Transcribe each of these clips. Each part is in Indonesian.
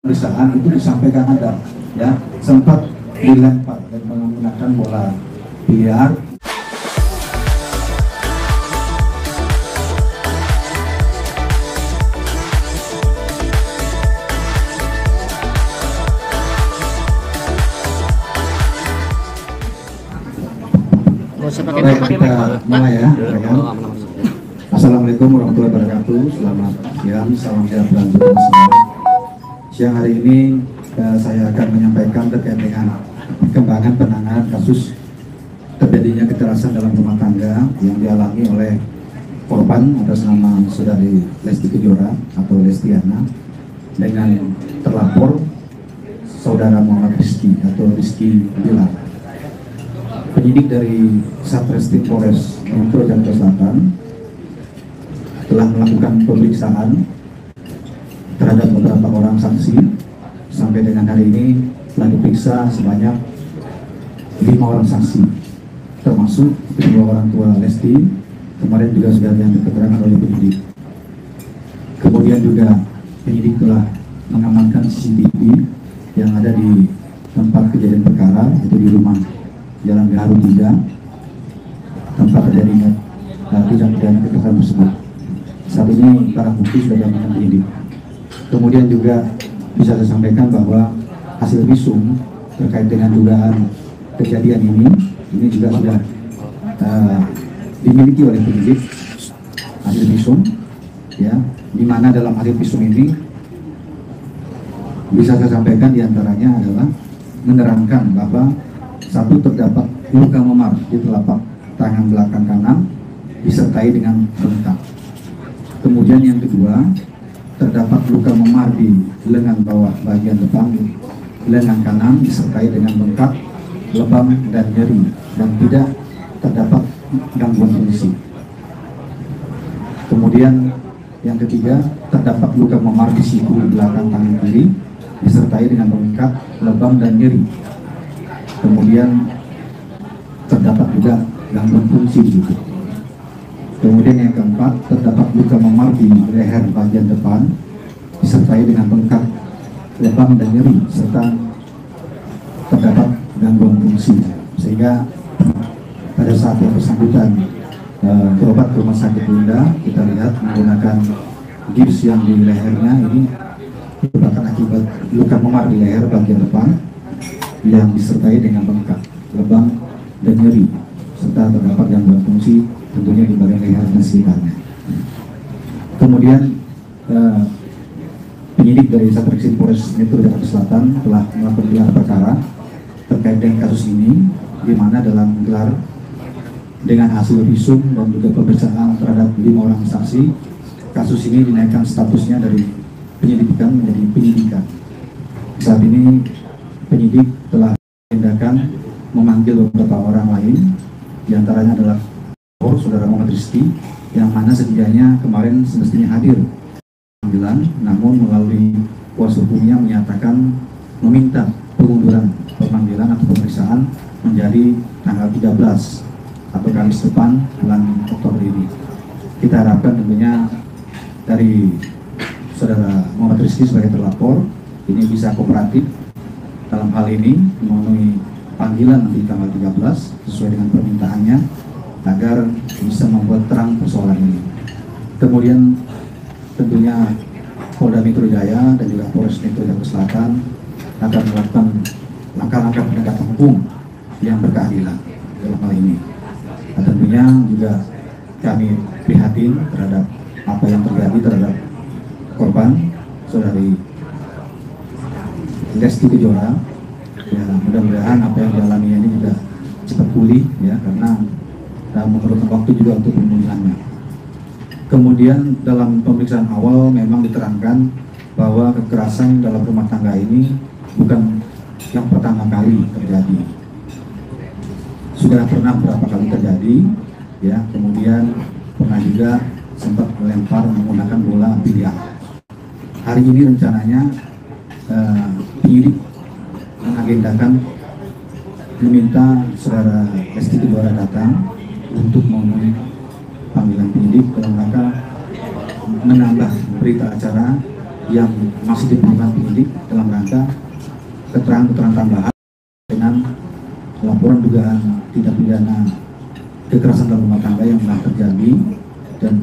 pemeriksaan itu disampaikan ada ya sempat dilempar dan menggunakan bola biliar. Baik, kita mulai ya. Assalamualaikum warahmatullahi wabarakatuh. Selamat siang, salam sejahtera untuk semua. Siang hari ini saya akan menyampaikan terkait dengan perkembangan penanganan kasus terjadinya kekerasan dalam rumah tangga yang dialami oleh korban atas nama saudari Lesti Kejora atau Lestiana dengan terlapor saudara Muhammad Rizky atau Rizky Bilar. Penyidik dari Satreskrim Polres Metro Jakarta Selatan telah melakukan pemeriksaan terhadap beberapa orang saksi. Sampai dengan hari ini telah diperiksa sebanyak 5 orang saksi, termasuk kedua orang tua Lesti. Kemarin juga sudah diambil keterangan oleh penyidik. Kemudian juga penyidik telah mengamankan CCTV yang ada di tempat kejadian perkara, yaitu di rumah Jalan Gaharu 3, tempat terjadinya tindak pidana kekerasan tersebut. Saat ini barang bukti sudah diamankan penyidik. Kemudian juga bisa saya sampaikan bahwa hasil visum terkait dengan dugaan kejadian ini juga sudah dimiliki oleh penyidik, hasil visum, ya, di mana dalam hasil visum ini bisa saya sampaikan diantaranya adalah menerangkan bahwa satu, terdapat luka memar di telapak tangan belakang kanan disertai dengan bengkak. Kemudian yang kedua, terdapat luka memar di lengan bawah bagian depan lengan kanan disertai dengan bengkak, lebam dan nyeri, dan tidak terdapat gangguan fungsi. Kemudian yang ketiga, terdapat luka memar di siku belakang tangan kiri disertai dengan bengkak, lebam dan nyeri. Kemudian terdapat juga gangguan fungsi juga. Kemudian yang keempat, terdapat luka memar di leher bagian depan disertai dengan bengkak, lebam dan nyeri, serta terdapat gangguan fungsi. Sehingga pada saat yang bersangkutan berobat ke rumah sakit Bunda, kita lihat menggunakan gips yang di lehernya ini merupakan akibat luka memar di leher bagian depan yang disertai dengan bengkak, lebam dan nyeri, serta terdapat gangguan fungsi tentunya di bagian leher dan sekitarnya. Kemudian penyidik dari Satreskrim Polres Metro Jakarta Selatan telah melakukan gelar perkara terkait dengan kasus ini, di mana dalam gelar dengan hasil visum dan juga pemeriksaan terhadap 5 orang saksi, kasus ini dinaikkan statusnya dari penyelidikan menjadi penyidikan. Saat ini penyidik telah tindakan memanggil beberapa orang lain, diantaranya adalah saudara Muhammad Rizky, yang mana setidaknya kemarin semestinya hadir panggilan, namun melalui kuasa hukumnya menyatakan meminta pengunduran pemanggilan atau pemeriksaan menjadi tanggal 13 atau Kamis depan bulan Oktober ini. Kita harapkan tentunya dari saudara Muhammad Rizky sebagai terlapor ini bisa kooperatif dalam hal ini memenuhi panggilan di tanggal 13 sesuai dengan permintaannya agar bisa membuat terang persoalan ini. Kemudian tentunya Polda Metro Jaya dan juga Polres Metro Jakarta Selatan akan melakukan langkah-langkah penegakan hukum yang berkeadilan dalam hal ini. Dan tentunya juga kami prihatin terhadap apa yang terjadi terhadap korban saudari Lesti Kejora. Ya, mudah-mudahan apa yang dialami ini juga cepat pulih ya, karena memerlukan waktu juga untuk pemulihannya. Kemudian dalam pemeriksaan awal memang diterangkan bahwa kekerasan dalam rumah tangga ini bukan yang pertama kali terjadi. Sudah pernah berapa kali terjadi ya, kemudian pernah juga sempat melempar menggunakan bola biliar. Hari ini rencananya penyidik mengagendakan meminta saudara Lesti Kejora datang untuk memenuhi panggilan penyidik dalam rangka menambah berita acara yang masih diberikan penyidik dalam rangka keterangan-keterangan tambahan dengan laporan dugaan tindak pidana kekerasan dalam rumah tangga yang telah terjadi dan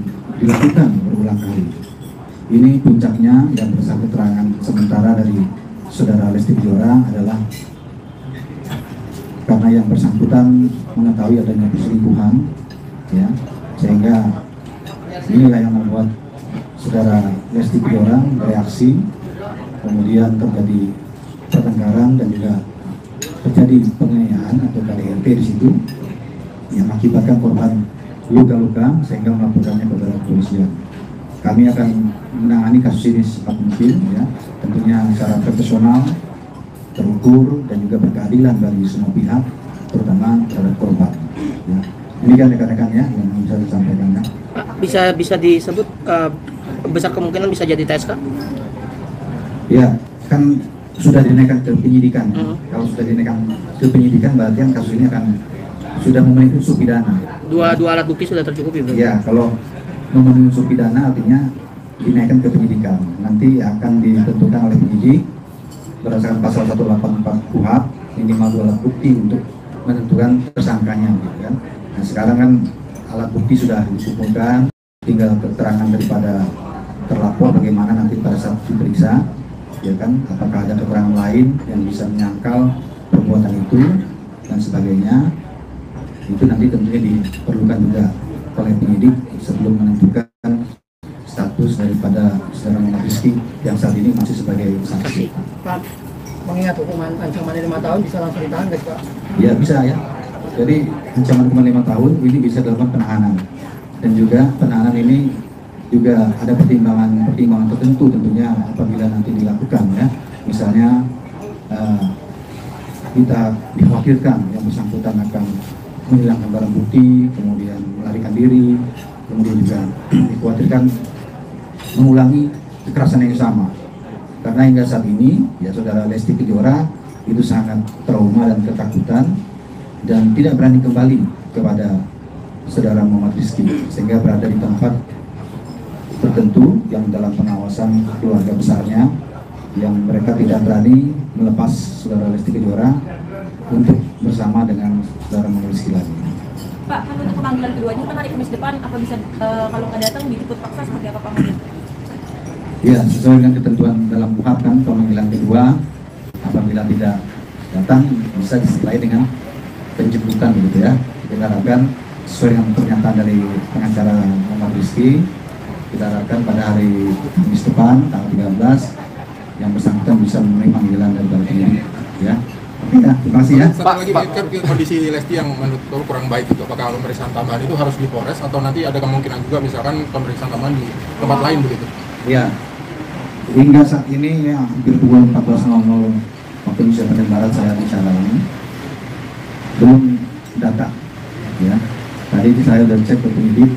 dilakukan berulang kali. Ini puncaknya yang berdasarkan keterangan sementara dari saudara Lesti Kejora adalah karena yang bersangkutan mengetahui adanya perselingkuhan, ya, sehingga inilah yang membuat saudara Lesti Kejora bereaksi, kemudian terjadi pertengkaran dan juga terjadi penganiayaan atau KDRT di situ yang mengakibatkan korban luka-luka sehingga melaporkannya kepada kepolisian. Kami akan menangani kasus ini secepat mungkin, ya, tentunya secara profesional, terukur dan juga berkeadilan bagi semua pihak, terutama terhadap korban. Ya. Ini kan rekan-rekan ya yang bisa disampaikan. Bisa disebut besar kemungkinan bisa jadi TSK? Ya, kan sudah dinaikkan ke penyidikan. Kalau sudah dinaikkan ke penyidikan berarti kan kasus ini akan sudah memenuhi unsur pidana. Dua alat bukti sudah tercukupi, Bro? Ya, kalau memenuhi unsur pidana artinya dinaikkan ke penyidikan. Nanti akan ditentukan oleh penyidik berdasarkan pasal 184 KUHP minimal 2 alat bukti untuk menentukan tersangkanya, gitu kan. Nah, sekarang kan alat bukti sudah dikumpulkan, tinggal keterangan daripada terlapor bagaimana nanti pada saat diperiksa, ya kan, apakah ada keterangan lain yang bisa menyangkal perbuatan itu dan sebagainya. Itu nanti tentunya diperlukan juga oleh penyidik sebelum menentukan status daripada saudara Muhammad Rizky yang saat ini masih sebagai saksi. Pak, mengingat hukuman ancaman 5 tahun bisa langsung ditahan guys, Pak? Ya bisa ya. Jadi ancaman hukuman 5 tahun ini bisa dilakukan penahanan, dan juga penahanan ini juga ada pertimbangan tertentu tentunya apabila nanti dilakukan, ya. Misalnya kita dikhawatirkan yang bersangkutan akan menghilangkan barang bukti, kemudian melarikan diri, kemudian juga dikhawatirkan mengulangi kekerasan yang sama. Karena hingga saat ini, ya, saudara Lesti Kejora itu sangat trauma dan ketakutan dan tidak berani kembali kepada saudara Muhammad Rizky, sehingga berada di tempat tertentu yang dalam pengawasan keluarga besarnya, yang mereka tidak berani melepas saudara Lesti Kejora untuk bersama dengan saudara Muhammad Rizky lagi. Pak, kan untuk pemanggilan keduanya kan hari Kamis depan, apa bisa kalau nggak datang dijemput paksa seperti apa Pak? Ya, sesuai dengan ketentuan dalam KUHP kan, pemanggilan kedua apabila tidak datang bisa disertai dengan penjemputan, gitu ya. Kita harapkan sesuai dengan pernyataan dari pengacara Muhammad Rizky, kita harapkan pada hari Kamis depan tanggal 13 yang bersangkutan bisa memenuhi panggilan dari penyidik, ya. Ya, terima kasih ya. Satu lagi, kan kondisi Lesti yang menurut kurang baik itu, apakah pemeriksaan tambahan itu harus di Polres atau nanti ada kemungkinan juga misalkan pemeriksaan tambahan di tempat lain begitu? Ya, hingga saat ini ya hampir pukul 14.00 waktu Indonesia Bagian Barat saya bicara ini belum data, ya. Tadi saya sudah cek ke penyidik,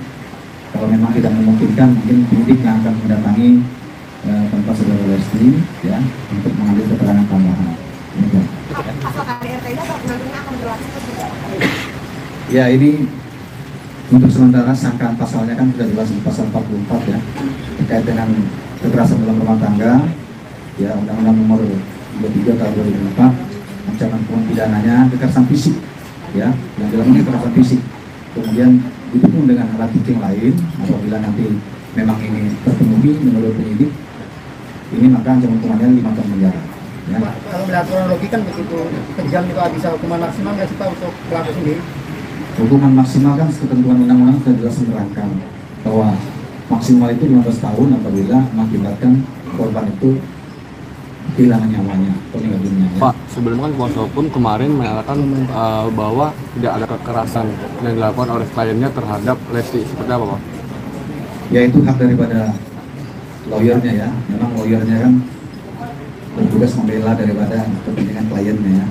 kalau memang tidak memungkinkan mungkin penyidik yang akan mendatangi tempat saudara Lesti, ya, untuk mengambil keterangan tambahan. Asal KDRT-nya atau nantinya akan berlaku seperti apa? Ya, ini untuk sementara sangkaan pasalnya kan sudah jelas di pasal 44, ya, terkait dengan kekerasan dalam rumah tangga, ya, Undang-Undang Nomor 23 Tahun 2004, ancaman hukuman pidananya kekerasan fisik, ya, yang dilakukan kekerasan fisik, kemudian didukung dengan alat bukti yang lain. Apabila nanti memang ini terpenuhi menurut penyidik, ini maka ancaman hukumannya 5 tahun penjara. Ya. Pak, kalau melihat kronologi kan begitu kejam juga bisa hukuman maksimal nggak sih Pak untuk pelaku sendiri? Hukuman maksimal kan ketentuan undang-undang sudah jelas menerangkan bahwa maksimal itu 15 tahun apabila mengakibatkan korban itu kehilangan nyawanya atau meninggal dunia. Ya. Pak, sebelumnya kan kuasa hukum kemarin menyatakan bahwa tidak ada kekerasan yang dilakukan oleh kliennya terhadap Lesti. Seperti apa, Pak? Ya, itu hak daripada lawyernya, ya. Memang lawyernya kan bertugas membela daripada kepentingan kliennya, ya.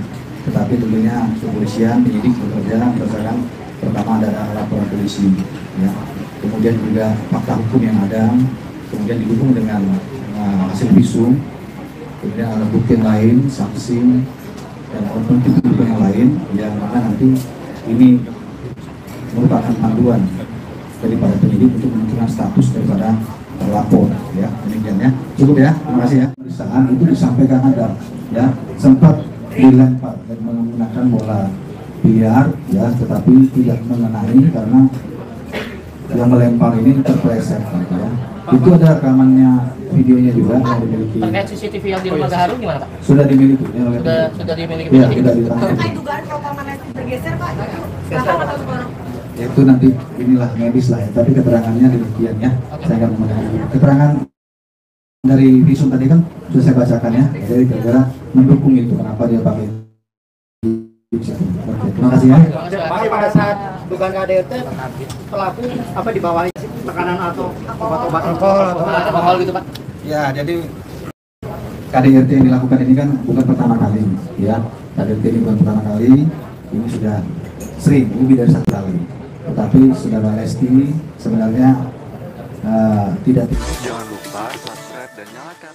Tetapi tentunya kepolisian, penyidik bekerja berdasarkan pertama ada laporan polisi, ya. Kemudian juga fakta hukum yang ada, kemudian didukung dengan hasil visum, kemudian alat bukti yang lain, saksi dan bukti yang lain, yang mana nanti ini merupakan panduan daripada penyidik untuk menentukan status daripada lapor ya. Demikian ya. Cukup ya. Terima kasih ya. Pemeriksaan itu disampaikan ada ya, sempat dilempar dan menggunakan bola biliar ya, tetapi tidak mengenai karena yang melempar ini terpeleset gitu ya. Itu ada rekamannya, videonya juga yang dimiliki. Terkait CCTV yang di rumah Gaharu gimana Pak? Sudah dimiliki ya, Sudah dimiliki ya, berarti? sudah ditangani. Terkait dugaan kalau kamar Lesti bergeser Pak, siapa atau seorang? Ya, itu nanti inilah medis lah ya, tapi keterangannya demikian ya. Saya akan mengenai keterangan dari visum tadi kan sudah saya bacakan ya, jadi kira-kira mendukung itu kenapa dia pakai. Oke, terima kasih ya. Pak, pada saat dugaan KDRT pelaku apa di bawah tekanan atau obat-obat alkohol atau Alkohol gitu Pak? Ya, jadi KDRT yang dilakukan ini kan bukan pertama kali ya. KDRT ini bukan pertama kali, ini sudah sering, lebih dari 1 kali. Tetapi saudara Lesti sebenarnya tidak. Jangan lupa subscribe dan nyalakan